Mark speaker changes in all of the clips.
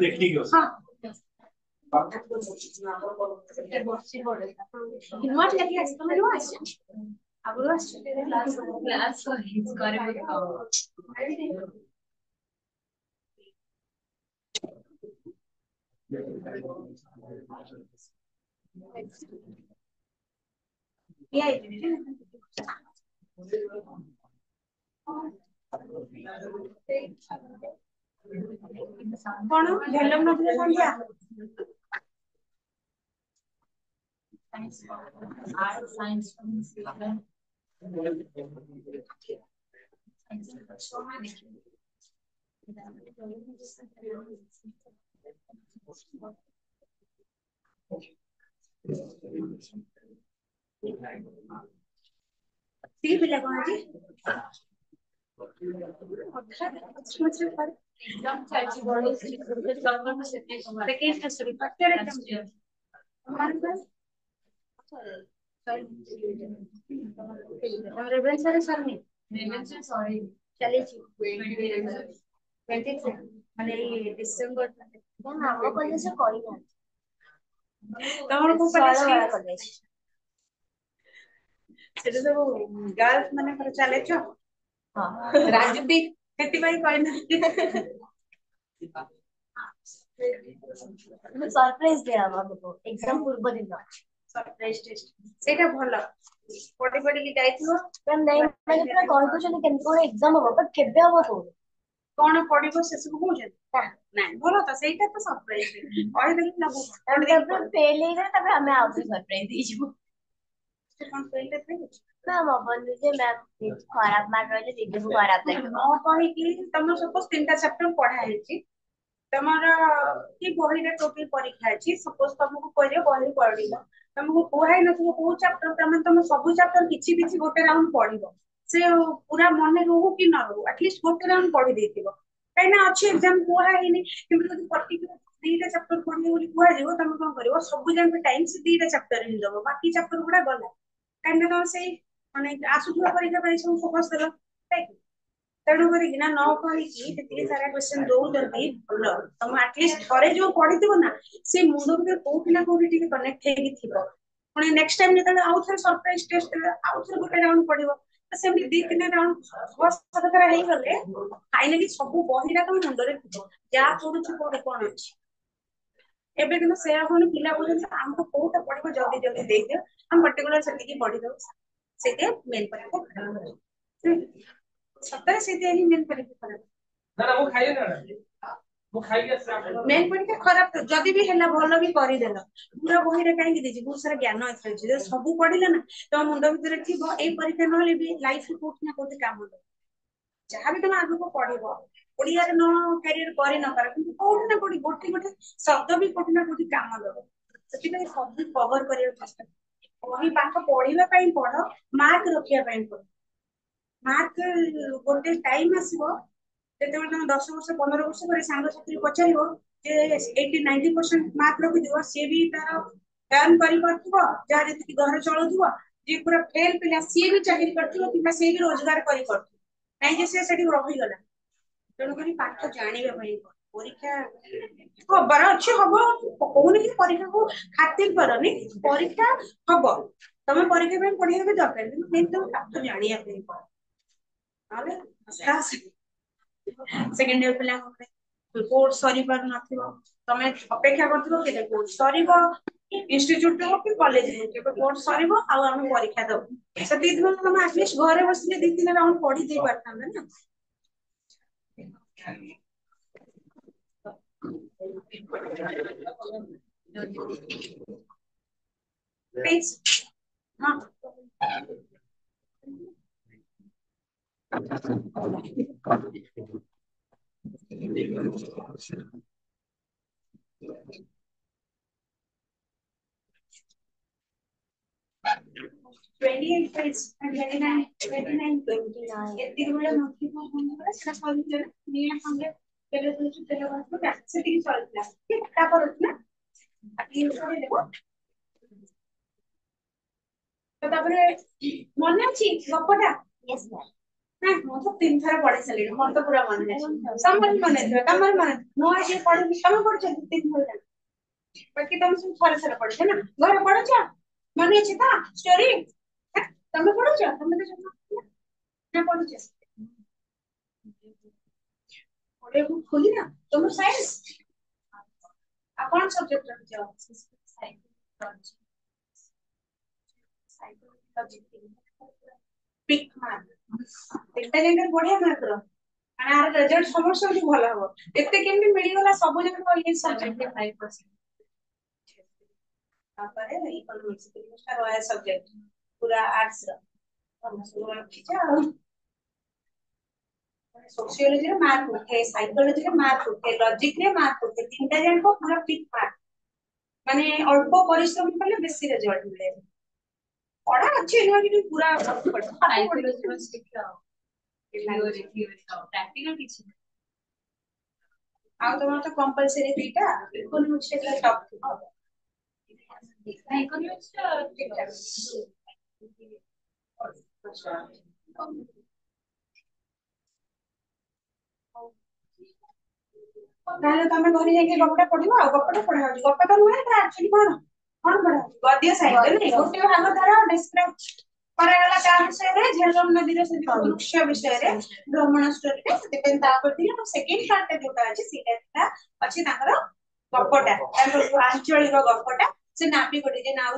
Speaker 1: देखिए हाँ हिम्मत लेके आस तुम नो आस आगु आस क्लास करे ये कौन हेलम नथिले संध्या साइंस सी पिला कौन जी एग्जाम चलची बड़ी second test report exam Ravenshaw sir ने रेवेंसर सॉरी चले छी 26 माने डिसेंबर ना हम कॉलेज से कोई ना तमर को कॉलेज सेटा सब गर्ल्स माने पर चले छ हां राजनीति खेती भाई कोई ना सरप्राइज दे हमको एग्जाम पूर्व दिन सरप्राइज टेस्ट सेटा भलो पढ़ी पढ़ी की जाइथियो मैम नहीं मैंने पूरा कॉल को चले केन कोन एग्जाम हो बट केबे हो तो कोन पढ़िबो से सब होजन नहीं बोलो तो सेटा तो सरप्राइज कहि देली ना पढ़ दे फेल हे गए तब हमें आउट सरप्राइज दीजियो से कोन फेल थे मैम अपन जे मैम खराब मार रहले दीदी को खराब लगे ओ कहि कि तुम सपोज तीनटा चैप्टर पढ़ा हेची तमरा की बही रे टोटल परीक्षा अछि सपोज तुमको कहले बही पढ़िलो तुमको कोहाई न तुम को चैप्टर तुम सब चैप्टर किछि किछि गोटे राउंड पढ़िबो से पूरा मन रहू कि न रहू एटलीस्ट गोटे राउंड पढ़ी देथिबो काइना अछि एग्जाम कोहाई नि किंतु यदि पर्टिकुलर दीटा चैप्टर पढ़ियो बोली कोहा जेबो तुम कोन करिवो सब जन टाइम से दीटा चैप्टर हि दबो बाकी चैप्टर गुडा गला काइना तुम से माने आसुथुवा परीक्षा पर सब फोकस करो राइट तेणु करिकिना न कहिकी जेतिके सारा क्वेश्चन दउजंती भलो तुम एटलीस्ट थरे जो पढ़िथिबो ना से मुंडो भीतर कोठी ना कोठी टिके कनेक्ट हेकी थिबो पुणी नेक्स्ट टाइम जेतले आउ थरे सरप्राइज टेस्ट आउ थरे गोटे राउंड पढ़िबो तो सेमि दी तीन राउंड फर्स्ट थरा हेई गले फाइनली सब बहिरा तुम मुंडो रे थिबो जा पढुछु कोठी कोन अछि एबे किनो से होनी पिला बोलन हमको कोटा पढ़िबो जल्दी जल्दी दे दियो हम पर्टिकुलर सेति पढ़ि दो सेते मेन परीक्षा सप्ताह से ही मेन परीक्षा खराब ना ना वो खाइए ना वो खाइए मेन परीक्षा खराब तो जदी भी हैला भलो भी करि देलो पूरा बही रे काहे कि बहुत सारा ज्ञान अछि जे सब पढ़िले ना तो मुंडो भीतर थिबो ए परीक्षा न ले भी लाइफ रे कोठ ना कोठ काम हो जहां भी तुम आगु को पढ़िबो ओडिया रे न कैरियर करि न पार किंतु कोठ ना कोठी गोटी गोटी शब्द भी कोठ ना कोठी काम दबो सेति में सब कवर करियो चेष्टा वही पाठ पढ़िबा पई पढ़ो मार्क रखिया पई पढ़ो मार्क गोटे टाइम आसीबो जेतेबेले तुम 10 वर्ष 15 वर्ष पर सांग साथी पचारिबो जे 80-90% मार्क रखि दिबो से भी तार टर्न करि करथुबो जा जेति घर चलुथुबो जे पूरा फेल पिला सी भी चाकरी करथुबो किबा से भी रोजगार करि करथु नै जे से सेठी रहि गला तेणु करी पाठ जानिबा पई परीक्षा खबर अछि हबो कोहुनी कि परीक्षा को खातिर करनी परीक्षा हबो तमे परीक्षा में पढ़िया भी दरकार किंतु पाठ जानिया पई आले सेकेंड इयर पिला कोर्स सरी पर नथिबो तमे अपेक्षा करथिबो कि कोर्स सरीबो इंस्टीट्यूट हो कि कॉलेज हो के कोर्स सरीबो आ हम परीक्षा दब से दी दिन हम एटलीस्ट घरे बसले दी तीन राउंड पढ़ी दे परथां ना प्लीज हां 28 page and 29 ଏତିକି ବେଳେ ନଥିବ କଣ ସେଟା ସରିଯିବ ନିଆ ସଙ୍ଗେ ତେଲ ଦଉଛୁ ତେଲ ବାସ୍ପ ସେତିକି ସରିଥିଲା ତାପରେ ନା ଆକି ସରି ଦେବ ତ ତାପରେ ମନେ ଅଛି ଗପଟା यस ମ୍ୟାମ୍
Speaker 2: ନା ମୁଁ ତ 3 ଥର ପଢି ସାରିଲିଣି ମୋର ତ ପୁରା ମନେ ଅଛି ସମର ମନେ ଥିବ ତମର ମନେ ମୁଁ ଆଜି ପଢିଲି ତମେ ପଢିଛ 3 ଥର ଜାଣ ବାକି ତମେ ସବୁ ଥରେ ଥରେ ପଢିଛ ନା ଘରେ ପଢୁଛ ମନେ ଅଛି ତ ଷ୍ଟୋରି ତମେ ପଢୁଛ ତମେ ତ ଜମା ନା ପଢୁଛ ପଢିବାକୁ ଖୋଲି ନା ତମର ସାଇନ୍ସ ଆଉ କଣ ସବଜେକ୍ଟ ରଖିଛ ପିକ୍ ମାର୍କ ତିନିଟା ଜାଗାରେ ବଢିଆ ମାର୍କ ର ମାନେ ଆର ରେଜଲ୍ଟ ସମସ୍ତଙ୍କୁ ଭଲ ହବ ଏତେ କେମିତି ମିଳିଗଲା ସବୁ ଜାକ ଇଏ ସବଜେକ୍ଟ 5% ତାପରେ ଇକୋନୋମିକ୍ସ ତିନିଟା ରୟାଲ ସବଜେକ୍ଟ ପୁରା ଆର୍ଟ୍ସ ର ତମେ ସବୁ ରଖିଛ ଆଉ सोशियोलॉजी रे मार्क उठे साइकोलॉजी रे मार्क उठे लॉजिक रे मार्क उठे तीनटा जानको पूरा पिक मार्क माने अल्प परिश्रम कले बेसी रिजल्ट मिले पढ़ा अच्छी है कि पूरा साइकोलॉजी बस ठीक है थ्योरी प्रैक्टिकल किछ आउ तमर तो कंपलसरी दीटा इकोनॉमिक्स रे टॉप इकोनॉमिक्स ठीक है ତାହେଲେ ତମେ ଘରେ ଯାଇକି ଗପଟା ପଢିବ ଆଉ ଗପଟା ପଢା ହଉଛି ଗପ ତ ନୁହେଁ ଏଟା ଆକ୍ଚୁଆଲି କଣ କଣ ପଢା ହଉଛି ଗଦ୍ୟ ସାହିତ୍ୟ ନାଇଁ ଗୋଟେ ଭାଗ ଧର ଡିସ୍କ୍ରାଇବ କରାଗଲା ତା ବିଷୟରେ ଝେଲମ ନଦୀର ସେ ବୃକ୍ଷ ବିଷୟରେ ଭ୍ରମଣ ଷ୍ଟୋରୀରେ ସେଥିପାଇଁ ତାପରେ ଥିଲା ସେକେଣ୍ଡ ପାର୍ଟ ଯୋଉଟା ଅଛି ସେଇଟା ଥିଲା ଅଛି ତାଙ୍କର ଗପଟା ତାଙ୍କର ଆଞ୍ଚଳିକ ଗପଟା ସେ ନାପି ଗୋଟେ ଯେ ନାଉ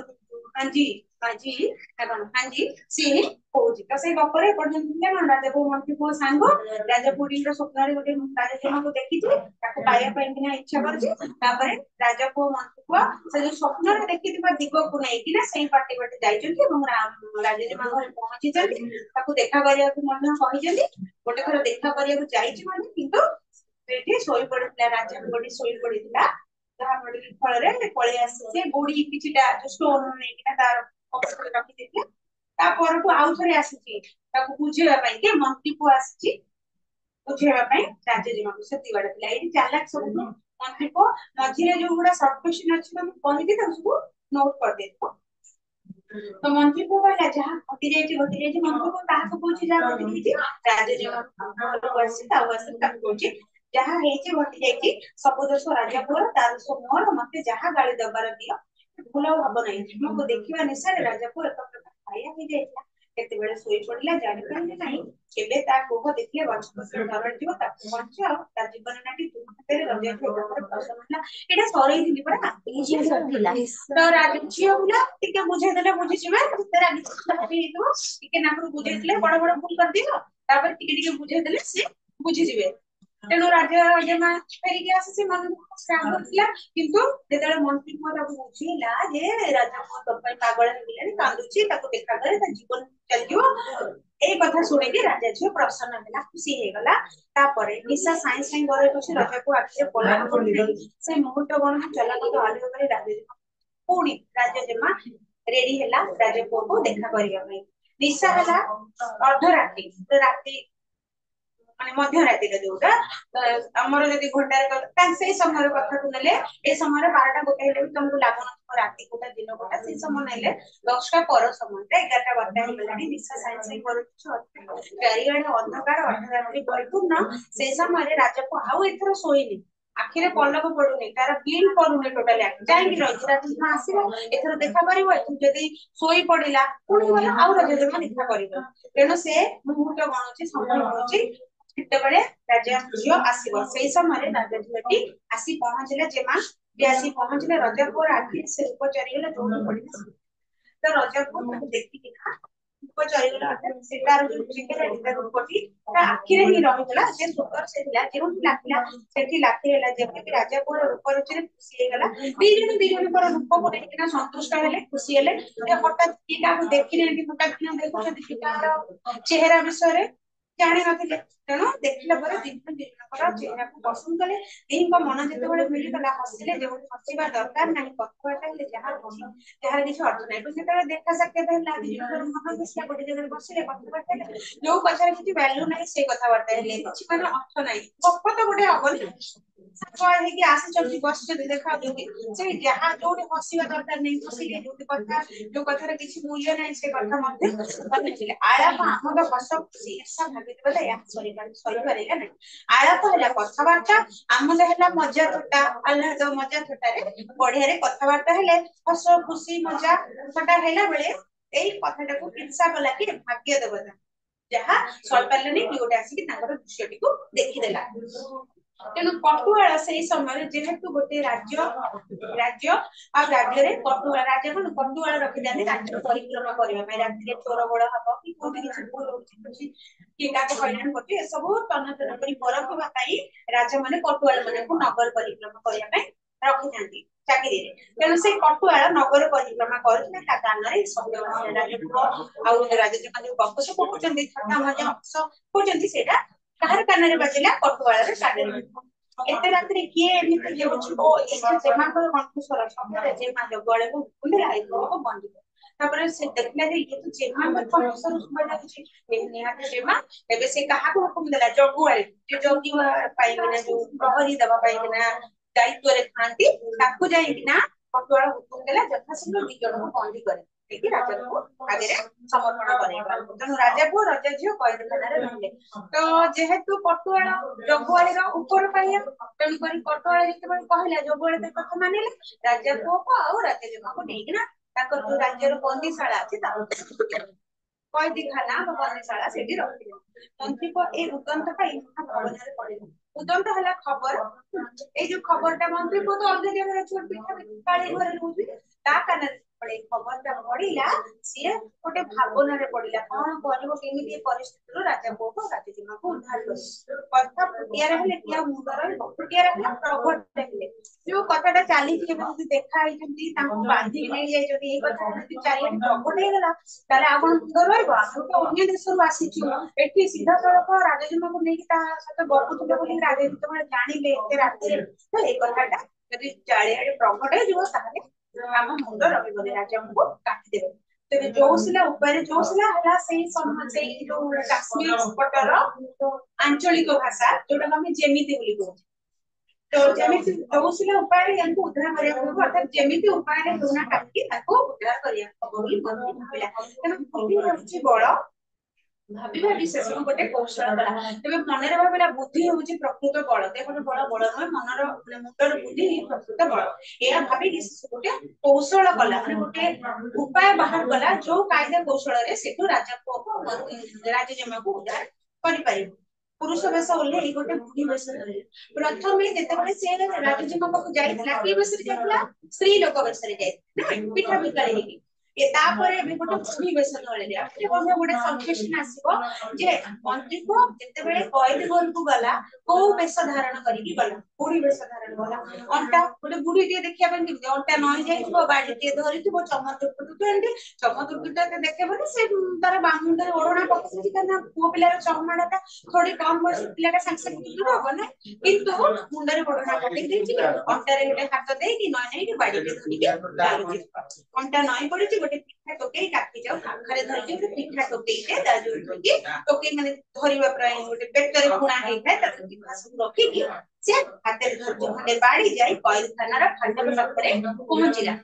Speaker 2: ହାଁଜି ହାଁଜି ହାଁଜି ସିଏ କହୁଛି ତ ସେଇ ଗପରେ ପର୍ଯ୍ୟନ୍ତ ଥିଲା କଣ ରାଜାପୁଅ ମନ୍ତ୍ରୀ ପୁଅ ସାଙ୍ଗ ରାଜପୁରୀର ସ୍ୱପ୍ନରେ ଗୋଟେ ରାଜଜେମାକୁ ଦେଖିଛି ତାକୁ ପାଇବା ପାଇଁ କିନା ଇଚ୍ଛା କରୁଛି ତାପରେ ରାଜପୁଅ ମନ୍ତ୍ରୀ ପୁଅ ସେ ଯୋଉ ସ୍ୱପ୍ନରେ ଦେଖିଥିବା ଦିଗକୁ ନେଇକିନା ସେଇ ପାଟି ବାଟେ ଯାଇଛନ୍ତି ଏବଂ ରାଜଜେମା ଘରେ ପହଞ୍ଚିଛନ୍ତି ତାକୁ ଦେଖା କରିବାକୁ ମଧ୍ୟ କହିଛନ୍ତି ଗୋଟେ ଥର ଦେଖା କରିବାକୁ ଯାଇଛି ମାନେ କିନ୍ତୁ ସେଇଠି ଶୋଇ ପଡିଥିଲା ରାଜା ଗୋଟେ ଶୋଇ ପଡିଥିଲା ଯାହା ଫଳରେ ପଳେଇ ଆସିছে ବୁଢୀ କିଛିଟା ଷ୍ଟୋନ ନେଇକିନା ତାର ପକେଟରେ ରଖିଦେଇଥିଲେ ତା ପରଠୁ ଆଉ ଥରେ ଆସିଛି ତାକୁ ବୁଝେଇବା ପାଇଁ କି ମନ୍ତ୍ରୀ ପୁଅ ଆସିଛି ବୁଝେଇବା ପାଇଁ ରାଜଜେମାକୁ ସେତିକି ବାଟ ଥିଲା ଏଇଠି ଚାଲାକ ସବୁ ମନ୍ତ୍ରୀ ପୁଅ ମଝିରେ ଯୋଉ ଗୁଡା ସର୍ଟ କ୍ୱେଶ୍ଚନ ଅଛି ତମେ କହିକି ତାକୁ ସବୁ ନୋଟ କରିଦେଇଥିବ ତ ମନ୍ତ୍ରୀ ପୁଅ କହିଲା ଯାହା ଘଟି ଯାଇଛି ମନ୍ତ୍ରୀ ପୁଅ କାହାକୁ କହୁଛି ଯାହା ଘଟି ଯାଇଛି ରାଜଜେମାକୁ ଆସିଛି ତାକୁ ଆସିକି ତାକୁ କହୁଛି ଯାହା ହେଇଛି ଘଟି ଯାଇଛି ସବୁ ଦୋଷ ରାଜା ପୁଅର ତାର ଦୋଷ ମୋର ମତେ ଯାହା ଗାଳି ଦବାର ଦିଅ ଭୁଲ ଆଉ ହବ ନାହିଁ ମୁଁ ଦେଖିବା ନିଶାରେ ରାଜା ପୁଅ ଏକ ପ୍ରକାର ଖାଇବା ହେଇଯାଇଥିଲା କେତେବେଳେ ଶୋଇ ପଡିଲା ଜାଣିପାରିଲେ ନାହିଁ କେବେ ତା କୋହ ଦେଖିଲେ ଗଛପତ୍ର ଧରଣିଯିବ ତାକୁ ବଞ୍ଚ ଆଉ ତା ଜୀବନ ନାଟି ହାତରେ ରଜାକୁ ପସନ୍ଦ ହେଲା ଏଇଟା ସରେଇଥିଲି ପରା ତ ଝିଅ ପିଲା ଟିକେ ବୁଝେଇଦେଲେ ବୁଝିଯିବେ ହେଇଥିବ ଟିକେ ନାକରୁ ବୁଝେଇଥିଲେ ବଡ ବଡ ଭୁଲ କରିଦିଅ ତାପରେ ଟିକେ ଟିକେ ବୁଝେଇଦେଲେ ସିଏ ବୁଝିଯିବେ ତେଣୁ ରାଜଜେମା ଫେରିକି ଆସିଛି ମନ ରାଗ ଥିଲା କିନ୍ତୁ ଯେତେବେଳେ ମନ୍ତ୍ରୀ ପୁଅ ତାକୁ ବୁଝିଲା ଯେ ରାଜା ପୁଅ ତୋ ପାଇଁ ପାଗଳ ହେଇଗଲାଣି କାନ୍ଦୁଛି ତାକୁ ଦେଖା କରେ ତା ଜୀବନ ଚାଲିଯିବ ଏଇ କଥା ଶୁଣିକି ରାଜା ଝିଅ ପ୍ରସନ୍ନ ହେଲା ଖୁସି ହେଇଗଲା ତାପରେ ନିଶା ସାଇଁ ସାଇଁ ଘରେ ବସି ରାଜାକୁ ଆଖିରେ ପଲକ ପଡିଲେ ସେ ମୁହୂର୍ତ୍ତ ଗଣନା ଚଲାପଥ ଆଲୁଅ କରି ରାଜଜେମା ପୁଣି ରାଜଜେମା ରେଡି ହେଲା ରାଜ ପୁଅକୁ ଦେଖା କରିବା ପାଇଁ ନିଶା ହେଲା ଅର୍ଦ୍ଧରାତ୍ରି ରାତି ମାନେ ମଧ୍ୟରାତିରେ ଯୋଉଟା ଆମର ଯଦି ଘଣ୍ଟାରେ ସେଇ ସମୟର କଥାକୁ ନେଲେ ଏ ସମୟରେ 12ଟା ଗୋଟେ ହେଲେ ବି ତମକୁ ଲାଗୁନଥିବ ରାତି କୋଟା ଦିନ କୋଟା ସେଇ ସମୟ ନେଲେ 10ଟା ପର ସମୟରେ 11ଟା 12ଟା ହେଇଗଲାଣି ନିଶା ସାଇଁ ସାଇଁ କରୁଛି ଚାରିଆଡେ ଅନ୍ଧକାର ଅର୍ଦ୍ଧରାତ୍ରି ପରିପୂର୍ଣ୍ଣ ସେଇ ସମୟରେ ରାଜାକୁ ଆଉ ଏଥର ଶୋଇନି ଆଖିରେ ପଲକ ପଡୁନି ତାର ବିଲ୍ କରୁନି ଟୋଟାଲି ଯାଇକି ରହିଛି ରାଜଜେମା ଆସିବ ଏଥର ଦେଖା କରିବ ଏଥର ଯଦି ଶୋଇ ପଡିଲା ପୁଣି ଗଲା ଆଉ ରାଜଜେମା ଦେଖା କରିବ ତେଣୁ ସେ ମୁହୂର୍ତ୍ତ ଗଣୁଛି ସମୟ ଗଣୁଛି କେତେବେଳେ ରାଜା ଝିଅ ଆସିବ ସେଇ ସମୟରେ ରାଜା ଝିଅଟି ଆସି ପହଞ୍ଚିଲା ଜେମା ଯେ ଆସି ପହଞ୍ଚିଲେ ରଜା ପୁଅର ଆଖିରେ ସେ ରୂପ ଚାରିଗଲା ଯୋଉଠି ପଡିଲା ତ ରଜା ପୁଅ ତାକୁ ଦେଖିକିନା ରୂପ ଚାରିଗଲା ସେ ତାର ଯୋଉ ଚିକେରା ରୂପଟି ତା ଆଖିରେ ହିଁ ରହିଗଲା ସେ ସୁନ୍ଦର ସେ ଥିଲା ଯେଉଁଠି ଲାଗିଲା ସେଠି ଲାଖି ହେଲା ଯେମିତି ରାଜା ପୁଅର ରୂପ ରୁଚିରେ ଖୁସି ହେଇଗଲା ଦି ଜଣଙ୍କର ରୂପକୁ ଦେଖିକିନା ସନ୍ତୁଷ୍ଟ ହେଲେ ଖୁସି ହେଲେ ହଠାତ୍ କିଏ କାହାକୁ ଦେଖିନାହାନ୍ତି ହଠାତ୍ କିନା ଦେଖୁଛନ୍ତି କାହାର ଚେହେରା ବିଷୟରେ ଜାଣିନଥିଲେ तेणु देखला चेहरा को पसंद कले दीन मन जिते मिलगला हसिले जो हसवा दरकार ना कथबार्ता जहाँ जहाँ किसी अर्थ ना तो देखा साक्षात मन मिसला गोटे जगह बसिले कथबार्ता जो कथार किसी वैल्यू ना से कथबार्ता किसी मैंने अर्थ ना गप तो गोटे हबनी कि आसी बस देखा से जहाँ जो हसवा दरकार नहीं हसिले जो कथार किसी मूल्य ना से कथा आलाप आमद हस खुशी ऐसा भावित सहीपारे ना आलाप है कथबार्ता आमद है मजा थोटा आह्लाद मजा थोटे बढ़िया कथबार्ता है हस खुशी मजा थोटा है बेले यही कथाटा को हिंसा कला कि भाग्य देवता जहाँ सहीपारे कि गोटे आसिक दृश्यटी को देखीदेला तेणु कटुआल से समय जेहेतु गोटे राज्य राज्य आ राज्य कटुआ राज्य को कटुआल रखी जाती राज्य परिक्रमा करने राति चोर बड़ हम कि कोई किसी भूल होती कि हईराण करते सब तन्न तन्न कर राजा मैंने कटुआल मान नगर परिक्रमा करने रखी था चाकरी तेणु से कटुआल नगर परिक्रमा कर दान सत्य राजा गप सब होती थट्टा मजा हस होती कहार कान बाजिला कटुआल एते रात्रि किए एमिति हेउछि ओ एते जेमाकर कंठस्वर शब्द जेमा जगळे को बुलेला को बंद तापर से देखला जे ये तो जेमा में कंठस्वर सुबा लागछि निहात जेमा एबे से कहा को हुकुम देला जगुआले जे जगी पाइबिना जो प्रहरी दबा पाइबिना दायित्व रे खांती ताकू जाइबिना कटुआल हुकुम देला जथाशीघ्र दी जण को बंदी करे देखि राजा को आगे समर्पण करेगा तेणु राजा को राजा झियो कैदखाना रहले तो जेहेतु कटुआल जगुआली ऊपर पाइया तेणु करी कटुआल जिते कहला जगुआली कथा मानिले राजा पुओ आ राजा जमा को नेकिना जो राज्यर बंदीशाला अच्छी कैदीखाना बंदीशाला से रखिले मंत्री को ए उदंत भवन पड़े उदंत है खबर ये जो खबरटा मंत्री को तो अलग जगह छोट पिठा काली घर रोज कान पड़े खबरटा पड़िला सी गोटे भावना पड़िला कौन करमी परिस्थिति राजा पुओ को राजजीमा को उद्धार कर कथा फुटिया रहे कि मुंडर फुटिया रहे प्रगट रहे जो कथाटा चली देखा बांधिक नहीं जाए ये कथा चारिटे प्रगट होगा ताले आप मुंड रही देश आसीचु एठी सीधा सड़क राजजीमा को लेकिन सहित गपुले बोली राजा जो जानिले एते राति तो ये कथाटा यदि चारिटे प्रगट हो आम मुंड रही राजा को काटिदेवे तेरे जोशिला ऊपर जोशिला है से जो काश्मीर पटर आंचलिक भाषा जोटा आम जेमिति बोली कहूँ तो जेमिति जोशिला उपाय यांको उद्धार करिया अर्थात जेमिति उपाय लुना काटि ताको उद्धार करिया बोली मंत्री भाबिला तेणु बुद्धि होछि बळ भाभी भाभी से सब गोटे कौशल कला तबे मनरे भाबिला बुद्धि होछि प्रकृत बळ देखो बळ बळ नय मनर मुंडर बुद्धि प्रकृत बळ या भाभी कि गोटे कौशल कला माने गोटे उपाय बाहर कला जो कायदा कौशल रे सेठु राजा को राजा जमा को उद्धार करि पारिबो पुरुष वेश ओल्हे गोटे बुढ़ी वेश प्रथम जेते से राजजीमा पाखु जाइतिला कि वेश रे जाइतिला स्त्री लोक वेश रे जाइतिला पिठा बिकाली ये तापरे भी गोटे बुढ़ी वेश धरले आपले कोन गोटे सब्जेक्शन आसीबो जे मंत्री को जेते बेले कैद घर को गला को वेश धारण करिकि गला बुढ़ी वेश धारण गला अंटा गोटे बुढ़ी टे देखिया पन कि अंटा नई जाइबो बाडी टे धरिथिबो चमत्कृत एंडी चमत्कृत ते देखेबो से तार बामुंडर ओढणा पकछि kana पुओ पिलार चमड़ाटा थोड़ी कम बयस पिलाटा सांसे दूर हो ना किंतु मुंडरे ओढणा काटि देछि अंटारे गोटे हाथ देई कि नई नै कि बाडी टे धरिकि अंटा नई पड़िछि गोटे पिठा टोके काटि जाऊ खाखरे धरिकि गोटे पिठा टोके के दाजु टोके टोके माने धरिबा प्राय गोटे पेटरे खुणा हेइ थाए ताकि पिठा रखि कि से हाथे धरजो खंडे बाड़ी जाई कैदखाना रा फाटक पाखरे पहुंचिला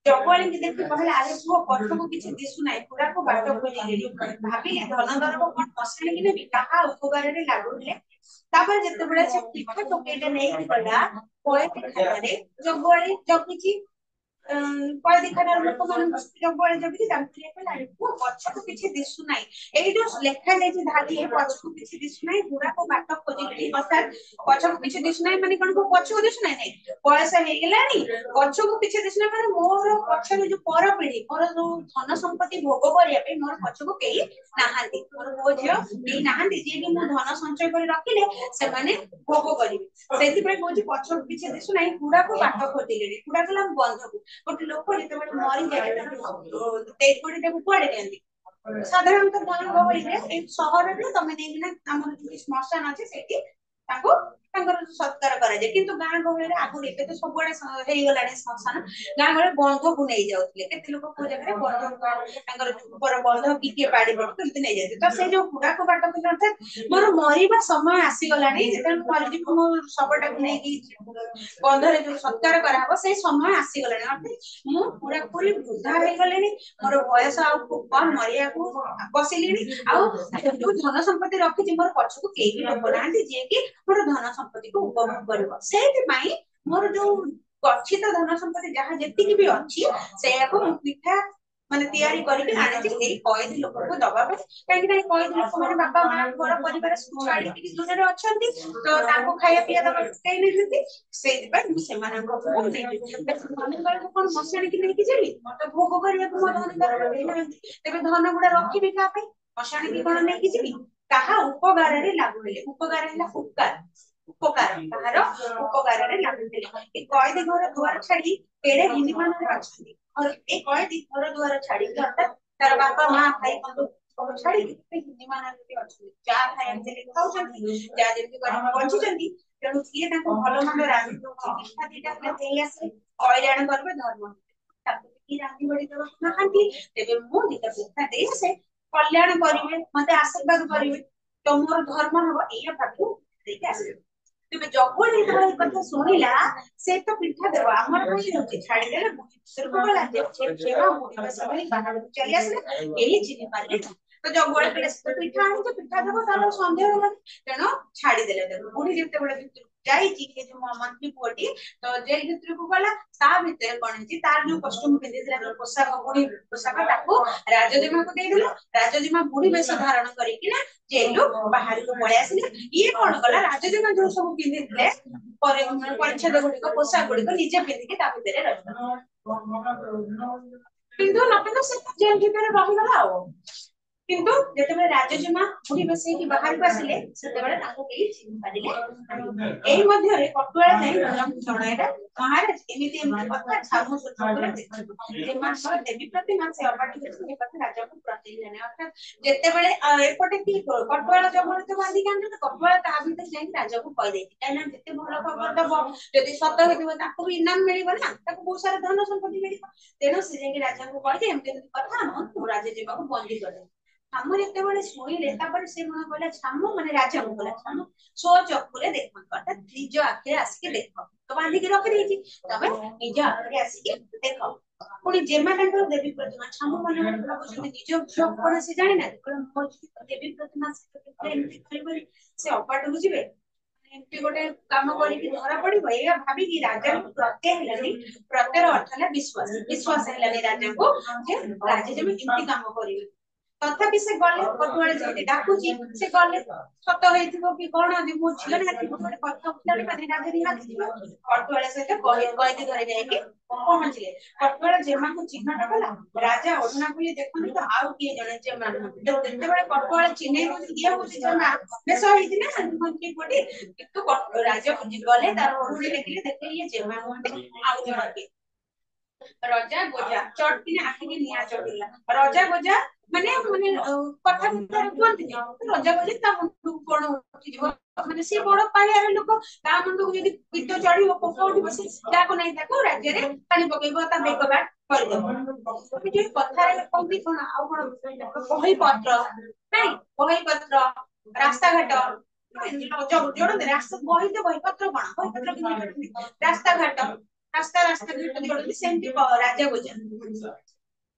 Speaker 2: जगुआली की देखि कहले आरे पुओ पछको किछि दिसु नाही पूरा को बाट खोजिले भाबिले धन दरब कोन पसले कि नेबी कहा उपकार रे लागुले तापर जते बेले से पिठा टोकेले नै गला कैदखाना रे जगुआली जगिछि कैदखाना लोक मान जगुआली जगिछि तांत्रे कहला आरे पुओ पछको किछि दिसु नाही एई जो लेखा जायछि धाली पछको किछि दिसु नाही पूरा को बाट खोजिले अर्थात पछको किछि दिसु नाही माने कोन को पछको दिसु नाही बयस हे गेलानी पछको किछि दिसु नाही माने मोर पछरे जो पर पीढ़ी मोर जो धन संपत्ति भोग करिया पे मोर पछको केही नाहांती मोर हो जियो केही नाहांती जे भी मो धन संचय कर रखिले से माने भोग करिवे सेति पे कोछि पछको किछि दिसु नाही पूरा को बाट खोजिले पूरा कला बंधक गोटे लोक जेते मरि जाय ते कोडी देबु कुआडे नियंती साधारणतः गाँ गहली सहर में तुम नहीं श्मशान अच्छे से सत्कार कराए कि गाँ गहली आगुरी तो सब गला श्मशान गाँ गहली बंध को नहीं जाते के लोग को जगह बंध बंध कि किए पाड़ी बंध नहीं जाते तो से जो गुड़ाक बाट अर्थात मोर मरवा समय आसीगला मो शवटा को लेकिन बंधरे जो सत्कार करा से समय आसीगला अर्थात मु पूरा पूरी वृद्धा हो गले मोर बयस कम मरिया को बसिली धन संपत्ति रखी मोर पछक कई लोक ना जी कि मोर धन संपत्ति को उपभोग कर मोर जो गच्छित धन संपत्ति जहाँ जी भी अच्छी से पिठा माने तैयारी करके आने कैदी लोक को दबा कहीं कैदी लोक मैंने बापा माँ घर परिवार छाड़ी दूर अच्छा तो खाया पीया दबा कहीं नहीं से कौन मशाणी की लेकिन जी तो भोग करने मो धन तेज धन गुड़ा रखी क्या मशाणी की कौन लेकिन जी कहा उपगार लागू हेले उपगार है उपकार उपकार कहार उपकार लागू हेले कैदी घर दुआर छाड़ी केड़े हिंदी मान अच्छा और एक कैदी घर दुआर छाड़ी अर्थात तार बापा माँ भाई बंधु छाड़ी हिंदी मान जहाँ खाए खाऊंगी जहाँ जमी बंची तेणु किए भल मंद रांधि पिठा दीटा आसे हईराण करेंगे धर्म रांधि बड़ी नहांती तेज मु दीटा पिठा दे आसे कल्याण करेंगे मत आशीर्वाद करेंगे तो मोर धर्म हम ये भाव तेज जगुआनी कथा शुणिला से तो पिठा देव आम छाड़ीदे बाहर चली आसले यही चिन्ह पारे तो जगुआनी कहले पिठा आनी पिठा देव तार सन्देह होगा तेणु छाड़ीदे बुढ़ी जिते जाइए जो मंत्री पुअटी तो जेल भितर को गला भितर कौन तार जो कस्ट्यूम पिंधि पोशाक बुढ़ी पोशाक राजजीमा को देदेला राजजीमा बुढ़ी वेश धारण करना जेल बाहर को पलि आसिले ये कौन कला राजजीमा जो सब पिंधि परिच्छेद गुड़िक पोशाक गुड़िक निजे पिंधिकी भितर पिंधु न पिंधु से जेल भितर रहीगला किंतु जेतेबेले राजजीमा बुढ़ी बेसे कि बाहर को आसिले सेतेबेले ताको केही चिन्ह पारिले एई मध्ये रे कटुआला जाई राजाଙ୍କୁ जणाइला महाराज एमिति एमिति कथा छामु सुतपुरा देखंतु जे मासर देवी प्रतिमा से अबाटी के कथा राजाଙ୍କୁ प्रति जने अर्थात जेतेबेले एपटे कि कटुआला जमन तो बांधी कांदे तो कटुआला ता भीतर जाई राजाଙ୍କୁ कहि देति काइना जेते भलो खबर दबो यदि सत हेतिबो ताको भी इनाम मिलिबो ना ताको बहुत सारा धन संपत्ति मिलिबो तेनो से जाई राजाଙ୍କୁ कहि दे एमिति कथा हम राजजीमा को बंदी कर छामु जेतेबेले शुणिले तापर से मन कहला छामु माने राजा को कहला छामु सो चक्कुरे देखो अर्थात निज आखिरे आसिके देखो तो बांधी के रखि देछि तबे निज आखिरे आसिके देखो पुनी जेमा तांकर देवी प्रतिमा छामु माने भाबुछन निज झियो कोन से जानि ना मोर देवी प्रतिमा से एमति करिबो से अपाट हो जिवे एमति गोटे काम करी कि धरा पड़िबो एया भाबी कि राजा को प्रत्यय हेलानी प्रत्ययर अर्थ है विश्वास विश्वास हेलानी राजा को जे राजा जब एमति काम करिवे तथापि से गले कटुआले जे डाकुची से गले सत हेतिबो कि कोन आदि मो झियो ना कि गोटे कथा उठाली माने राजा निहाती छिबो कटुआले से कैदी घरे जाई के पहुंचले कटुआले जेमा को चिन्हट कला राजा ओढना को देखन तो आउ के जने जेमा जते बेले कटुआले चिन्हे को दिया होती जेमा बेस होइति ना मंत्री कोटी किंतु राजा गले तार ओढने देखिले देखिले ये जेमा आउ जने के राजा गोजा चटकिने आखि के निया चटिला राजा गोजा माने माने कथा कहते राजा गोजा ता मुंडू कोन उठी जीव माने से बड़ पालियार लोक ता मुंडू यदि पित्त चढ़िबो पोक उठिबो से जाको नै ताको राज्य रे पानी पकेबो ता बेक बाट कर देबो जे कथा रे कोंती कोन आ कोन बही पत्र नै बही पत्र रास्ता घाट जोड़ दे रास्ता बही तो बही पत्र कोन रास्ता घाट रास्ता रास्ता जोड़ती सेमती राजा गोजा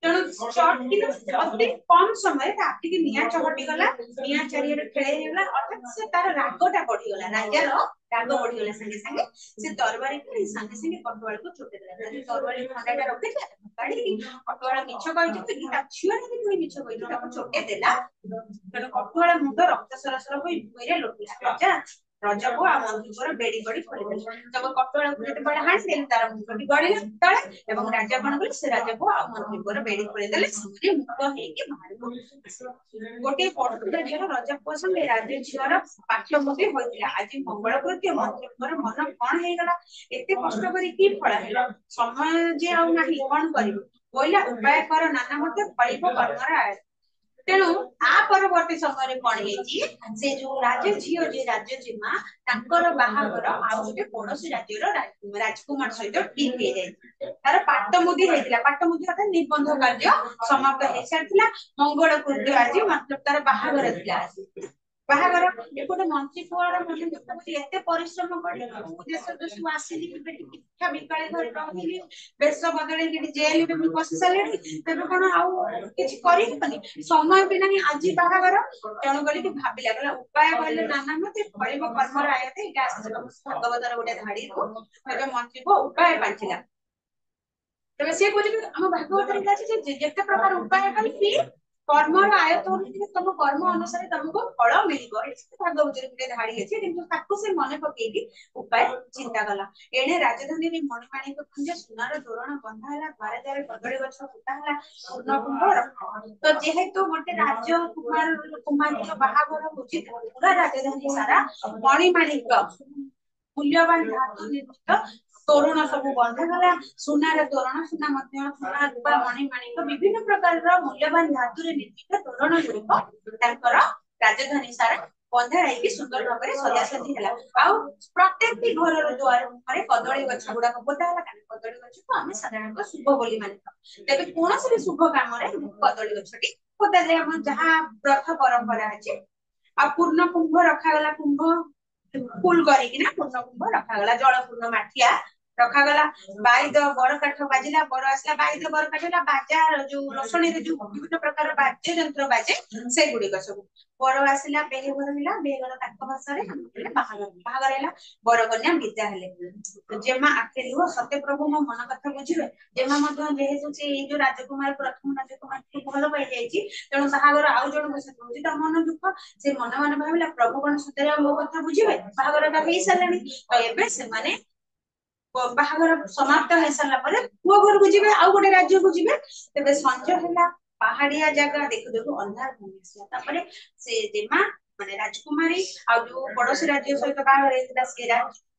Speaker 2: तेणु शॉर्ट कि अति कम समय ताकि कि निया चहटी गला निया चारियर खेले हेला अर्थात से तार रागटा बढ़ी गला राजा रो राग बढ़ी गला संगे संगे से दरबारी के संगे संगे कटवाल को छोटे देला जे दरबारी खंडाटा रखे काडी कटवाल मिछ कहि कि ता छियो ने कि मिछ कहि ता छोटे देला तेणु कटवाल मुंड रक्त सरसर होई भुइरे लोटिला राजा राजा को आ मंत्री पर बेडी बडी खोली जब कटवाल को जते बडा हास देन तार मुंडी गडी तळे एवं राजा कोन बोले से राजा को आ मंत्री पर बेडी खोली देले सुरे मुक्त हे के बाहर को गोटे पटुटा जेर राजा पसंद राजा झियर पाठ्यमुखी होइतिला आज मंगल कृत्य मंत्री पर मन कोन हे गला एते कष्ट करी की फळ हेला समय जे आ नाही कोन करिवो बोइला उपाय कर नाना मते फळिबो कर्मरा आय तेणु आ परवर्ती समय कौन से जो राज्य झील जे राज्य जीमा तांकर बाहागर आउ गोटे पड़ोसी राज्यर राजकुमार सहित ठीक हो जाए तार पाटमुदी होता पाटमुदी अर्थात निबंध कार्य समाप्त हो सारी मंगल कृत्य आज मतलब तार बाहागर थिला बाहागर एपटे मंत्री पुअर एते परिश्रम कर देश देश आसिली शिक्षा विकाली घर रही बेश बदल जेल में पशि सारे तेज कौन आउ कि समय भी नहीं आज बाहागर तेणु करी भाविला कहला उपाय कहले नाना मते फलिब कर्मर आयते भागवतर गोटे धाड़ी मंत्री को उपाय बांटिला तेज सी कह आम भागवत जिते प्रकार उपाय कली कर्मर आयत तुम कर्म अनुसार तुमको फल मिल भागवत गोटे धाड़ी अच्छे कि से मन पकईकि उपाय चिंता कला एणे राजधानी में मणिमाणिक खंज सुनार तोरण बंधा है द्वारे द्वारे कदली गछ फुटा है पूर्ण तो जेहेतु गोटे राज्य कुमार कुमारी बाहागर होची पूरा राजधानी सारा मणिमाणिक मूल्यवान धातु निर्मित तोरण सब बंधागला सुनार तोरण सुना सुना रूपा मणिमाणिक विभिन्न प्रकार मूल्यवान धातु निर्मित तोरण गुड़िक राजधानी सारा बंधा है सुंदर भाव में सजासजी है प्रत्येक घर द्वार मुहर कदली गछ गुड़ाक पोता है कदली गछ को आम साधारण शुभ बोली मानी तेज कौन भी शुभ कम कदली गछटी पोता जाए जहाँ प्रथा परंपरा अच्छे आ पूर्ण कुंभ रखागला कुंभ फुल करना पूर्ण कुंभ रखागला जल पूर्ण माठिया रखागला बाईद बर काठ बाजिला बर आसला बाईद बर काठला बाजार जो रोषणी जो विभिन्न प्रकार बाद्य यंत्र बाजे से गुड़िक सब बर आसला बेहगर है बेहगर भाषा बाहागर है बर कन्या विद्या हेले जेमा आखे लुह सत्य प्रभु मो मन कथा बुझे जेमा जेहेतु से जो राजकुमार प्रथम राजकुमार को भल पाई जाइए तेणु बाहागर आउ जन सहित मन दुख से मन मन भाविला प्रभु कौन सत्य मो कथा बुझे बाहागर हो सारे तो एबे से बाहागर समाप्त हो सारा पुओ घर को जी आउ गोटे राज्य को जी तेज संज है पहाड़िया जगह देखु देखु अंधार घूमी से जेमा माने राजकुमारी आ जो पड़ोसी राज्य सहित बाहर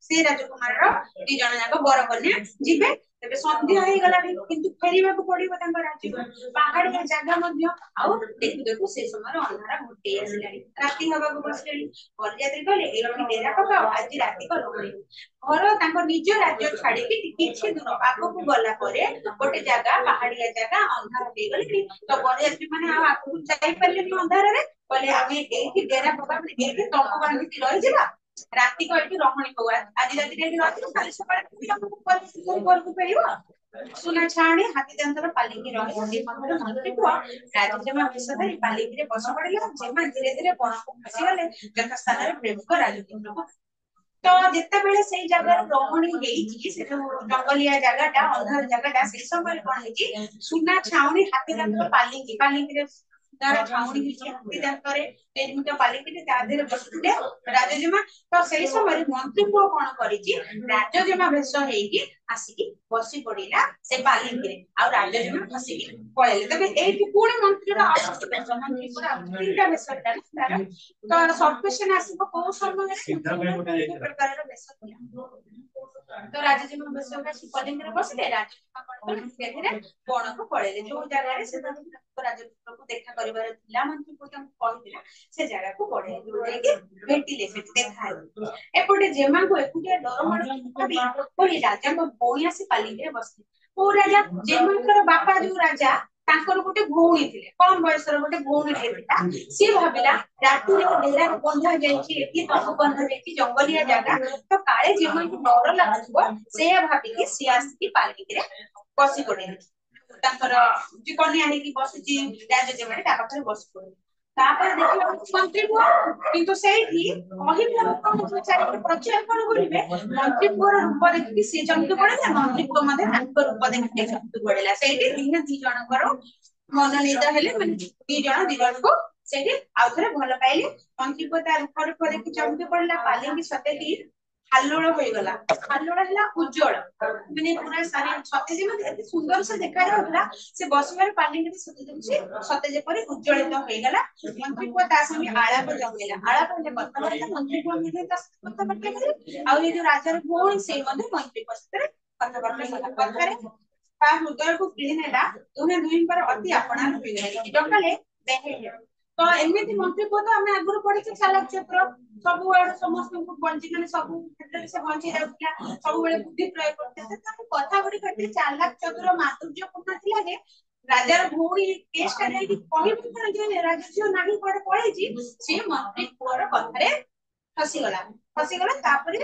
Speaker 2: से राजकुमार दी जन जाक बर कन्या जीवे तेज संध्या हो गला किंतु फेरिबा को पड़िबो तांका राज्य पहाड़िया जगह मध्य आउ देखु देखु से समय अंधार घुटे आसलानी राति हवा को बसलेनी बरयात्री कहले एठी डेरा पकाओ आज राति को लोहड़ी घर तांको निज राज्य छाड़ी किछि दूर आगो को गला परे गोटे जगह पहाड़िया जगह अंधार हो गले तो बरयात्री माने आ आगो जाई परले अंधार रे कहले आमे एठी डेरा पकाओ एठी तंबू बांधी रहि जिबा राति को एठी रहणी होगा आज राति एठी रहती काली सकाळे हमको घर को फेरिबो सुना छाणी हाथी दंतर पालिकी रही से मंत्री को राजजमा विषय पालिकी रे बस पड़िला जेमा धीरे धीरे बन को खसी गले जत स्थान रे प्रेमिक राजकुमार तो जिते बेले से जगह रमणी हेची से जंगलिया जगहटा अंधार जगहटा से समय कोन हेची सुना छाउनी हाथी दंतर पालिकी रे तार छाउनी हेची हाथी दंतरे निर्मित पालिकी तादेर बसुते राजजमा तो सही समय मंत्री को कोन करिची राजजमा भेष हेकी आसिकी बसी पड़िला से पालिकी रे आ राजजमा फसिकी पळेले तबे एठी पुणी मंत्री रा मंत्री पूरा तीनटा भेषटा तार तो सबकेशन आसीबो को समय रे प्रकार रा भेष तो राजजमा भेष का पालिकी रे बसले राजजमा कोन धीरे बण को पळेले जो जगह रे से राजपुत्र को देखा करिवार थिला मंत्री को तम कहिला से जगह को पड़े जोटे भेटिले से देखा एपटे जेमा को एकुटिया डर मार भाबी कोई राजा को बोया से पालिके रे बसले ओ राजा जेमाकर बापा जो राजा तांकर गोटे भौणी थिले कम बयसर गोटे भौणी थिला सी भाबिला रातु रे डेरा बंधा जाईची एती तंबू बंधा जाईची जंगलिया जगह तो काळे जेमा को डर लागथबो से भाबी कि सियास की पालिके रे बसी पड़े तांकर जे कन्या हेकी बसची राजा जेमाने ता पाखरे बसी पड़े तापर देखिला मंत्री को किंतु सेठी कहिबला मुख्यमंत्री चारि प्रचार कोन करिवे मंत्री को रूप देखि से चमके पड़ेला मंत्री को मध्ये तांकर रूप देखि चमके पड़ेला सेठी दिन दी जनकर मनोनीत हेले माने दी जन को सेठी आउथरे भल पाइले मंत्री को तार रूप देखि चमके पड़ेला पालिकी सतेटी हाल्लोळ होई गला हाल्लोळ हला उज्जवल माने पूरा सारे सते जे मते सुंदर से देखा रहला से बसवर पालिकी सते जे परि उज्जवलित होई गला मंत्री को ता संगे आलाप जमेला आलाप ले कथा मंत्री को मिले ता कथा बटे करे आ ये जो राजा रे भौणी से मध्ये मंत्री को सतरे कथा बटे कथा रे ता हृदय को किनेला तुहे दुई पर अति अपना होई गले डकाले तो एमती मंत्री को तो आम आगुरी पढ़े चालाक चक्र सब समस्त बंची मैंने सब क्षेत्र से बंची जाऊला सब बुद्धि प्रयोग करते कथा गुड़ी चालाक चक्र माधुर्यपूर्ण थिला जे राजार भौणी केस का जाई कहबी कोन जे राजा जो नाही पड़े पळेची से मंत्री पुअर कथारे फसीगला तापरे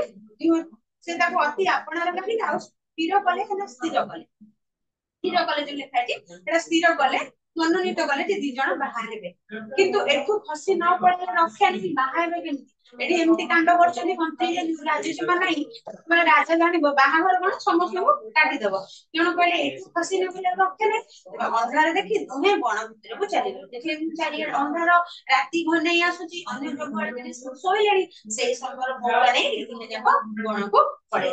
Speaker 2: से ताको अति आपणार लागि आ स्थिर कले स्थिर कले जो लिखा है स्थिर कले मनोनीत कले जे दी जण बाहर हेबे किंतु एठु फसी न पड़े रक्षा नहीं बाहर हेबे केमति एठी एमति कांड करछनी मंत्री जे राजसभा नाही माने राजा जानि बाहागर कोन समस्त को काटी देबो जण कहले एठु फसी न पड़े रक्षा नहीं अंधार देखि दुहे बण भितर को चली गले देखि चारि अंधार राति घनै आसुची अन्य लोक आले सोइलेनी सेही समर भोला नहीं दिने जाको बण को पड़े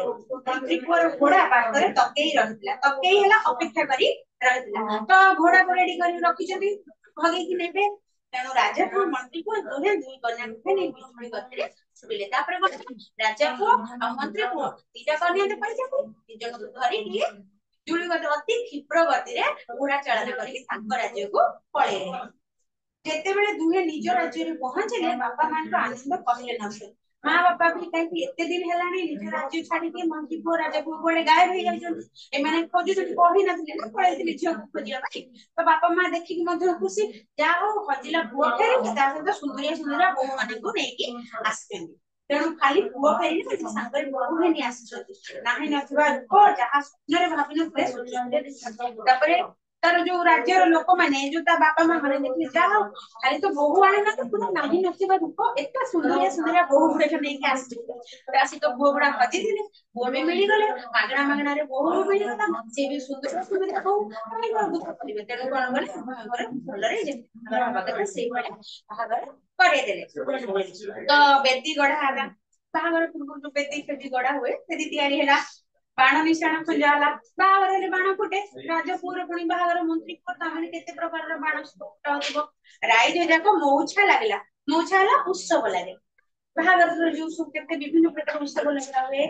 Speaker 2: मंत्री को घोड़ा पाखरे तकेई रहितला तकेई हला अपेक्षा करी रहितला तो घोड़ा को रेडी करी रखिछथि भगे कि नेबे तेणु राजा को मंत्री को दोहे दुई कन्या को नहीं बिछुड़ी करते सुबिले तापर राजा को और मंत्री को दीटा कन्या दे पाइछथि तीन जन धरि लिए जुली गते अति क्षिप्र गति रे घोड़ा चालन करी तांको राज्य को पळेले जेते बेले दुहे निज राज्य रे पहुंचले बापा मान को आनंद कहले न माँ बापा भी कहीं एते दिन हेलानी निज राज्य छाड़ी के मंत्री को राजा को बड़े गायब हो जाउछन ए माने खोजु जति पढ़ी नथिले ना पळेतिले झियो को खोजिया भाई तो बापा माँ देखि कि मध्य खुशी जा हो हजिला पुओ फेरी ता सहित सुंदरिया बहु माने को नेकी आसछन तेणु खाली पुओ फेरी ने सांगरे बहु हेनी आसछन नाही नथिबा को जहा स्वप्न भाबिन प्रे सोचले तापरे तार जो राज्य लोक माने जो ता बापा माँ माने देखि जा हो खाली तो बहु आले ना तो पुरा नाही नथिबा रूप एटा सुंदरिया बहु गुडे के नेकी आसछन आसी तो बुआ बड़ा हजी दिले बुआ भी मिली गले मागणा रे बहु मिली गला से भी सुंदर बहु काई दुख करिवे तेणु कोन गले घर भलरे जे बाबा से बड़े बाहागर करे देले तो बेदी गढ़ा आला बाहागर पूर्व जो बेदी फेदी गढ़ा हुए सेदी तयारी हेला बाण निशाण खुंजाला बाहागर हेले बाण फुटे राजा पूरा पुणी बाहागर मंत्री को ताମାନେ केते प्रकार बाण फुटा होतबो राय जाको मौछा लागला मौछा हला उत्सव लागे बाहागर जो सब केते विभिन्न प्रकार उत्सव लगा हुए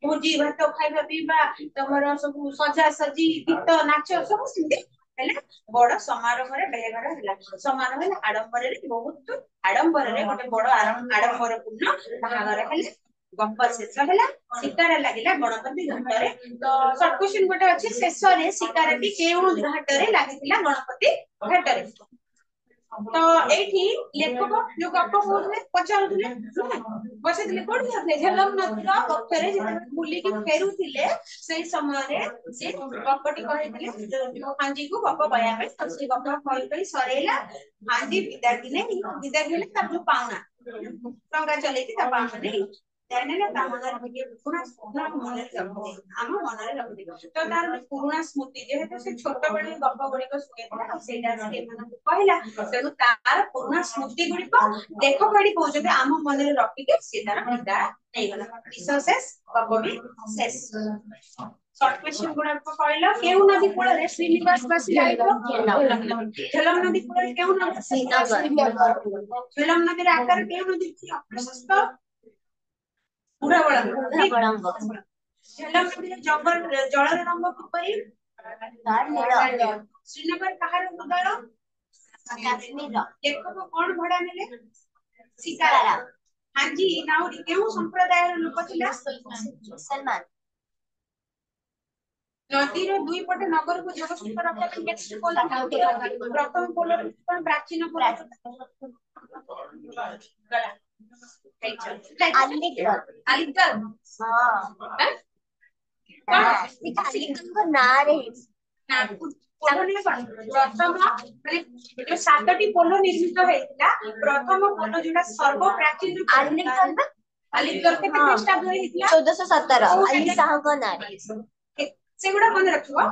Speaker 2: भोजी भात खाଇବା ପିଇବା तमरो सब सजा सजी गीत नाच सब सिंधे हेले बड़ समारोह रे बेगर हला समारोह हेले आडंबर रे बहुत आडंबर रे गोटे बड़ आडंबर पूर्ण बाहागर हेले गप्प शेष हला शिकार लागिला गणपति घाट रे तो शॉर्ट क्वेश्चन गोटे अछि शेष रे शिकार टी केउ घाट रे लागिला गणपति घाट रे तो एठी लेखक जो गप्प बोलले पचारुथिले बसिथिले कोठी जाते झेलम नदीर पक्षरे जेते बुली की फेरुथिले सेही समय रे से गप्पटी कहिथिले जो हांजी को गप्प बया पे से गप्प कहि सरेला हांजी विदा दिले तब जो पाउना टंगा चलेती ता पाउना नहीं जाने ता मनर के पुरा स्वप्न मनरे रखते आम मनरे रखते तो तार पुराना स्मृति जेहेतु से छोट बळे गप्प गुडी को सुनेला सेटा से मन कहला तेनु तार पुराना स्मृति गुडी को देखो बडी कहउछते आम मनरे रखि के से तार विदा नै गला विशेष गप्प भी शेष शॉर्ट क्वेश्चन गुडा को कहला केउ नदी कूल रे श्रीनिवास बासी लाइबो झेलम नदी कूल रे केउ नदी झेलम नदी रे आकार केउ नदी प्रशस्त पूरा बड़ा झेलम नदी रे जल रंग किपरि श्रीनगर कहार उदर काश्मीर लेखक कोन भड़ा नेले शिकारा हांजी नाउरी केउ संप्रदाय रे लोक थिला मुसलमान नदी रे दुई पटे नगर को जगत रखा केते पोल प्रथम पोल कोन प्राचीन पोल गला अलीगढ़ हां अलीगढ़ को ना रे ना प्रथम माने जो सातटी पोल निर्मित हेतिला प्रथम पोल जोडा सर्व प्राचीन अलीगढ़ के प्रतिष्ठा हेतिला 1417 अली शाह को ना सेगुडा मन रखिबो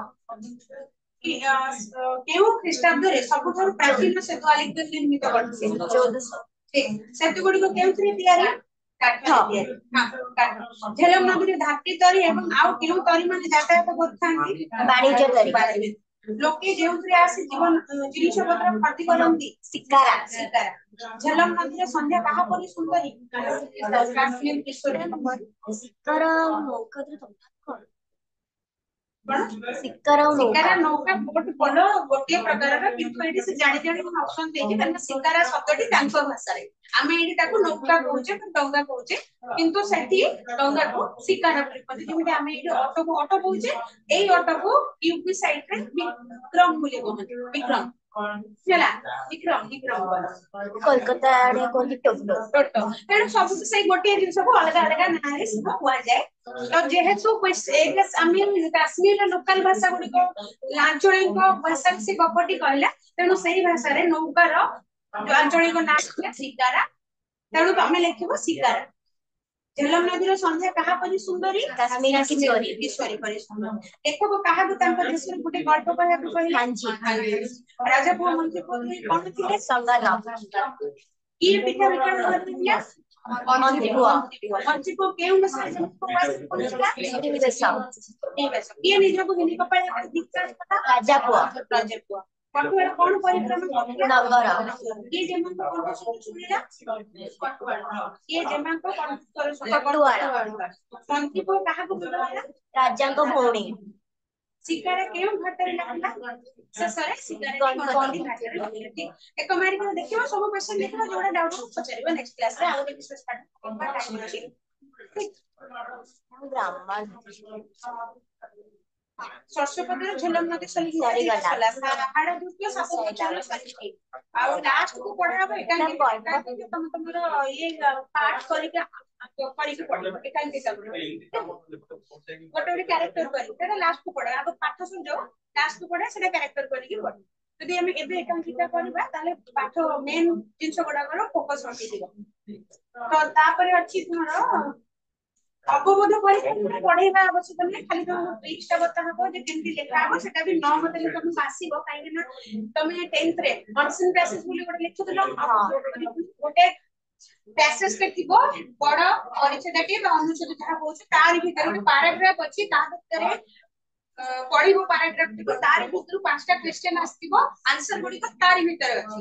Speaker 2: कि केउ ख्रीष्टाब्द रे सबथर प्राचीन सेतु अलीगढ़ निर्मित करथि 1400 ठीक सेतु गुडी को केउ थ्री तयारी काठ तयारी हां झेलम नदी रे धात्री तरी एवं आउ केउ तरी माने यातायात करथांती वाणिज्य तरी लोके जेउथरे आसी जीवन जिनिस पत्र खर्ची करंती शिकारा झेलम नदी रे संध्या कहा परी सुंदरी काश्मीर किशोर शिकारा मौका तो
Speaker 1: ଶିକାର
Speaker 2: ନୌକା ବହୁତ ଭଲ ଗୋଟିଏ ପ୍ରକାରର କିନ୍ତୁ ଏଠି ସେ ଜାଣି ଜାଣି ଅପସନ ଦେଇଛି କାରଣ ଶିକାର ଶବ୍ଦଟି ତାଙ୍କ ଭାଷାରେ ଆମେ ଏଠି ତାକୁ ନୌକା କହୁଛେ ଡଙ୍ଗା କହୁଛେ କିନ୍ତୁ ସେଠି ଡଙ୍ଗାକୁ ଶିକାର ବୋଲି କହନ୍ତି ଯେମିତି ଆମେ ଏଠି ଅଟୋକୁ ଅଟୋ କହୁଛେ ଏଇ ଅଟୋକୁ ୟୁପି ସାଇଡରେ ବିକ୍ରମ ବୋଲି କହନ୍ତି ବିକ୍ରମ ହେଲା ବିକ୍ରମ
Speaker 1: କୋଲକାତା ଆଡେ କୁହନ୍ତି ଟୋଟୋ
Speaker 2: ତେଣୁ ସବୁ ସେଇ ଗୋଟିଏ ଜିନିଷକୁ ଅଲଗା ଅଲଗା ନାଁରେ ସବୁ କୁହାଯାଏ ତ ଯେହେତୁ ଆମେ କାଶ୍ମୀରର ଲୋକାଲ ଭାଷା ଗୁଡିକ ଆଞ୍ଚଳିକ ଭାଷା ସେ ଗପଟି କହିଲା ତେଣୁ ସେଇ ଭାଷାରେ ନୌକାର ଆଞ୍ଚଳିକ ନାଁ ଥିଲା ଶିକାରା ତେଣୁ ତମେ ଲେଖିବ ଶିକାରା ଝେଲମ ନଦୀର ସନ୍ଧ୍ୟା କାହା ପରି ସୁନ୍ଦରୀ
Speaker 1: କାଶ୍ମୀର
Speaker 2: କିଶୋରୀ ପରି ସୁନ୍ଦରୀ ଲେଖକ କାହାକୁ ତାଙ୍କ ଦେଶରେ ଗୋଟେ ଗଳ୍ପ କହିବାକୁ କହିଲେ ରାଜା ପୁଅ ମନ୍ତ୍ରୀ ପୁଅ କଣ ଥିଲେ
Speaker 1: ସଂଗାନ
Speaker 2: କିଏ ପିଠା ବିକଳ କରିଥିଲା ମନ୍ତ୍ରୀ ପୁଅ କେଉଁ ଦେଶରେ କିଏ ନିଜକୁ ହିନ୍ଦୀ କପାଳ
Speaker 1: ରାଜା ପୁଅ
Speaker 2: ପଟୁଆର କଣ ପରିକ୍ରମା
Speaker 1: ନଗର
Speaker 2: କିଏ ଯେମାନଙ୍କ କଣ୍ଠ ଶୁଣିଲା କିଏ ଯେମାନଙ୍କ
Speaker 1: ପଟୁଆର
Speaker 2: ମନ୍ତ୍ରୀ ପୁଅ କାହାକୁ ବୁଝାଇଲା
Speaker 1: ରାଜାଙ୍କ ଭଉଣୀ
Speaker 2: ଶିକାରା କେଉଁ ଘାଟରେ ଲାଗିଲା ଶେଷରେ ଶିକାରା ଏକ ମାରିକ ଦେଖିବ ସବୁ କ୍ୱେଶ୍ଚନ ଦେଖିବ ଯୋଉଟା ଡାଉଟ ପଚାରିବ ନେକ୍ସଟ କ୍ଲାସରେ ଆଉ ଗୋଟେ ବିଶେଷ ପାଠ ଶସ୍ୟପତ୍ର ଝେଲମ ନଦୀ ସରିଗଲା ପାହାଡ ଦୃଶ୍ୟ ସାପ ଆଉ ଲାଷ୍ଟ କୁ ପଢା ହବ ଏକାଙ୍କିକା ତମେ ତମର ଇଏ ପାଠ କରିକି ପଢିବ ଏକାଙ୍କିକା ଗୋଟେ ଗୋଟେ କ୍ୟାରେକ୍ଟର କରିକି ସେଟା ଲାଷ୍ଟ କୁ ପଢା ଆଗ ପାଠ ଶୁଣିଯାଉ ଲାଷ୍ଟ କୁ ପଢା ସେଟା କ୍ୟାରେକ୍ଟର କରିକି ପଢ ଯଦି ଆମେ ଏବେ ଏକାଙ୍କିକା କରିବା ତାହେଲେ ପାଠ ମେନ୍ ଜିନିଷ ଗୁଡାକର ଫୋକସ ରଖିଯିବ ତ ତାପରେ ଅଛି ତୁମର ଅବବୋଧ ପରୀକ୍ଷା ପଢେଇବା ଆବଶ୍ୟକ ନାହିଁ ଖାଲି ତମକୁ ଟ୍ରିକ୍ସ ଟା ବତା ହବ ଯେ କେମିତି ଲେଖା ହବ ସେଟା ବି ନ ମତେ ତମକୁ ଆସିବ କାହିଁକି ନା ତମେ 10th ରେ କନସେଣ୍ଟ ପ୍ୟାସେଜ ବୋଲି ଗୋଟେ ଲେଖୁଥିଲ ଗୋଟେ ପ୍ୟାସେଜ ଟେ ଥିବ ବଡ ପରିଚ୍ଛେଦଟିଏ ବା ଅନୁଚ୍ଛେଦ ଯାହା କହୁଛି ତାରି ଭିତରେ ଗୋଟେ ପାରାଗ୍ରାଫ ଅଛି ତା ଭିତରେ ପଢିବ ପାରାଗ୍ରାଫ ଟିକୁ ତାରି ଭିତରୁ 5ଟା କ୍ୱେଶ୍ଚନ ଆସିଥିବ ଆନ୍ସର ଗୁଡିକ ତାରି ଭିତରେ ଅଛି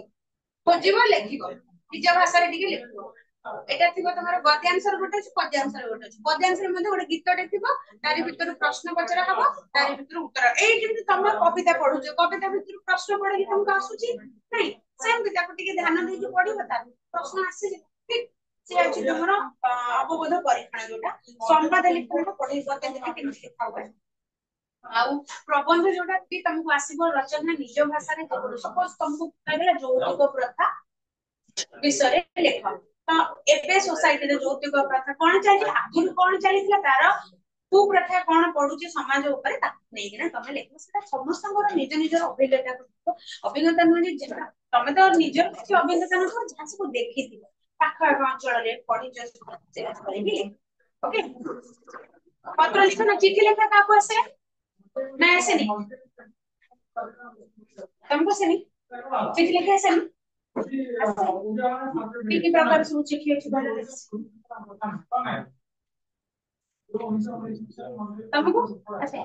Speaker 2: ଖୋଜିବ ଲେଖିବ ନିଜ ଭାଷାରେ ଟିକେ ଲେଖିବ ଏଟା ଥିବ ତମର ଗଦ୍ୟାଂଶର ଗୋଟେ ଅଛି ପଦ୍ୟାଂଶର ଗୋଟେ ଅଛି ପଦ୍ୟାଂଶର ମଧ୍ୟ ଗୋଟେ ଗୀତଟେ ଥିବ ତାରି ଭିତରୁ ପ୍ରଶ୍ନ ପଚରା ହବ ତାରି ଭିତରୁ ଉତ୍ତର ଏଇ ଯେମିତି ତମେ କବିତା ପଢୁଛ କବିତା ଭିତରୁ ପ୍ରଶ୍ନ ପଢିକି ତମକୁ ଆସୁଛି ନାଇଁ ସେମିତି ତାକୁ ଟିକେ ଧ୍ୟାନ ଦେଇକି ପଢିବ ତାର ପ୍ରଶ୍ନ ଆସିଛି ଠିକ ସେ ଅଛି ତମର ଅବବୋଧ ପରୀକ୍ଷଣ ଯୋଉଟା ସମ୍ବାଦ ଲେଖନ ପଢେଇବ କେମିତି ଲେଖା ହୁଏ ଆଉ ପ୍ରବନ୍ଧ ଯୋଉଟା ବି ତମକୁ ଆସିବ ରଚନା ନିଜ ଭାଷାରେ ସପୋଜ ତମକୁ କହିଲା ଯୌତୁକ ପ୍ରଥା ବିଷୟରେ ଲେଖ ତ ଏବେ ସୋସାଇଟିରେ ଯୌତୁକ ପ୍ରଥା କଣ ଚାଲିଛି ଆଗରୁ କଣ ଚାଲିଥିଲା ତାର କୁପ୍ରଥା କଣ ପଡୁଛି ସମାଜ ଉପରେ ତାକୁ ନେଇକିନା ତମେ ଲେଖିବ ସେଟା ସମସ୍ତଙ୍କର ନିଜ ନିଜର ଅଭିଜ୍ଞତା ନୁହେଁ ଯେ ତମେ ତ ନିଜର କିଛି ଅଭିଜ୍ଞତା ନଥିବ ଯାହା ସବୁ ଦେଖିଥିବ ପାଖ ଆଖ ଅଞ୍ଚଳରେ ପଢିଛ ଓକେ ପତ୍ର ଲିଖନ ଚିଠି ଲେଖା କାହାକୁ ଆସେ ନା ଆସେନି ତମକୁ ଆସେନି ଚିଠି ଲେଖା ଆସେନି କି ପ୍ରକାର ସବୁ ଚିଠି ଅଛି ତମକୁ ଆସେ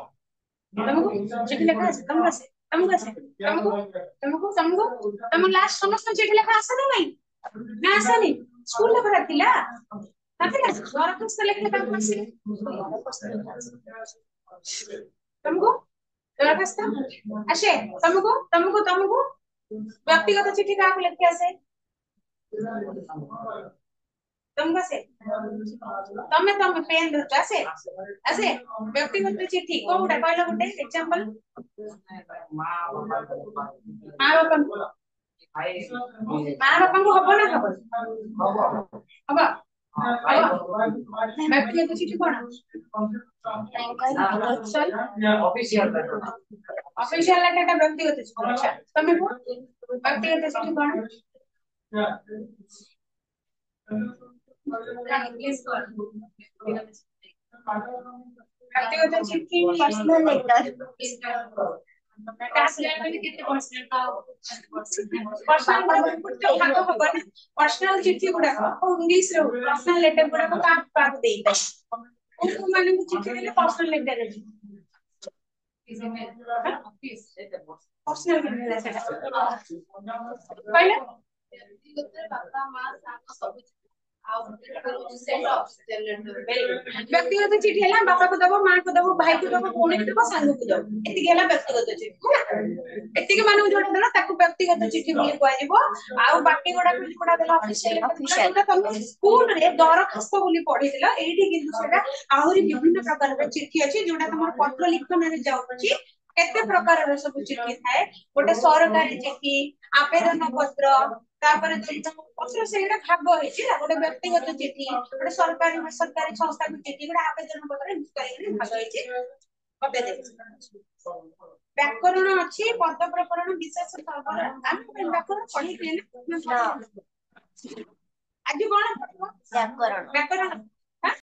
Speaker 2: ତମକୁ ଚିଠି ଲେଖା ଆସେ ତମକୁ ଆସେ ତମକୁ ଆସେ ତମକୁ ଲାଷ୍ଟ ସମସ୍ତ ଚିଠି ଲେଖା ଆସେ ନା ନାଇଁ ନା ଆସେନି ସ୍କୁଲରେ ଖରାପ ଥିଲା ଦରଖାସ୍ତ ଲେଖିଲେ ତମକୁ ଆସେ ତମକୁ ଦରଖାସ୍ତ ଆସେ ତମକୁ ବ୍ୟକ୍ତିଗତ ଚିଠି କାହାକୁ ଲେଖି ଆସେ ତମକୁ ଆସେ ତମେ ପେନ୍ ଧରୁଛ ଆସେ ଆସେ ବ୍ୟକ୍ତିଗତ ଚିଠି କୋଉଟା କହିଲ ଗୋଟେ ଏକ୍ସାମ୍ପଲ ମା ବାପାଙ୍କୁ ହବ ନା ହବ ବ୍ୟକ୍ତିଗତ ଚିଠି କଣ ଅଫିସିଆଲ ଲେଖାଟା ବ୍ୟକ୍ତିଗତ ଚିଠି ଆଚ୍ଛା ତମେ ବ୍ୟକ୍ତିଗତ ଚିଠି କଣ ବ୍ୟକ୍ତିଗତ ଚିଠି ପର୍ସନାଲ ଲେଟର पर्सनल चिट्ठी गुड़ाक इंग्लिश रे पर्सनल लेटर गुड़ाक काक देइबे कोन माने चिट्ठी देले पर्सनल लेटर अछि पर्सनल लेटर सेटा कहले व्यक्तिगत बापा मां साथ सब व्यक्तिगत चिठी है बापा को दबो माँ को दबो भाई को दबो भौणी को दबो सांग को दबो एति गेला व्यक्तिगत चिठी एति मानु जोड़ा देला ताको व्यक्तिगत चिठी बोली कहै जिवो आ बाकी गोडा कोडा देला ऑफिशियल जोटा तुम स्कूल रे दरखास्त बोली पढी दिला एठी किंतु सेटा आहुरी विभिन्न प्रकार रे चिठी अछि जोटा तुम पत्र लिखन रे जाउछि केते प्रकार रे सब चिठी थाए गोटे सरकारी चिठी आवेदन पत्र तापर पत्र सेटा भाग होइछि गोटे व्यक्तिगत चिठी गोटे सरकारी बेसरकारी संस्था को चिठी गोटे आवेदन पत्र इत्यादि भाग होइछि कते दे व्याकरण अछि पद प्रकरण विशेष सर्वनाम हम व्याकरण पढी के ना आज कोन पढिबो व्याकरण